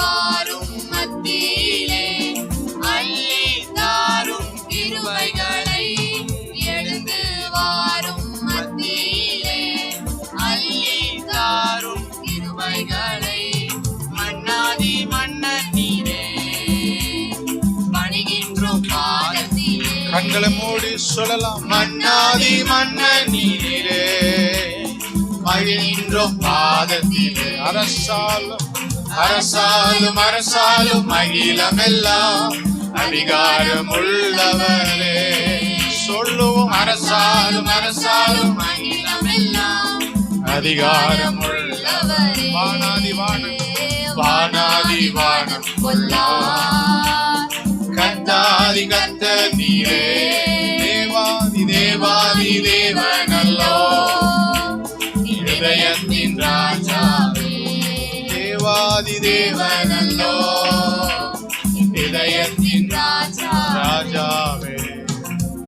வாரும் மத்தியிலே அள்ளி தாரும் கிருபைகளை எழுந்து வாரும் மத்தியிலே அள்ளி தாரும் கிருபைகளை மன்னாதி மன்னர் நீரே பணிகின்றோம் பாதத்திலே. கண்களை மூடி சொல்லலாம். மன்னாதி மன்னர் நீரே பணிகின்றோம் பாதத்திலே. அரசாலும் அரசாலும் அரசாலும் அகிலமெல்லாம் அதிகாரம் உள்ளவரே. சொல்லுவோம். அரசாலும் அரசாலும் அகிலமெல்லாம் அதிகாரம் உள்ளவரே. வானாதி வானம் வானாதி வானம் கொல்லார் கத்தாதி கத்த நீரே. தேவாதி தேவாதி தேவனல்லோ இதயத்தின் ராஜாவே. தேவாதி தேவனல்லோ இதயத்தின்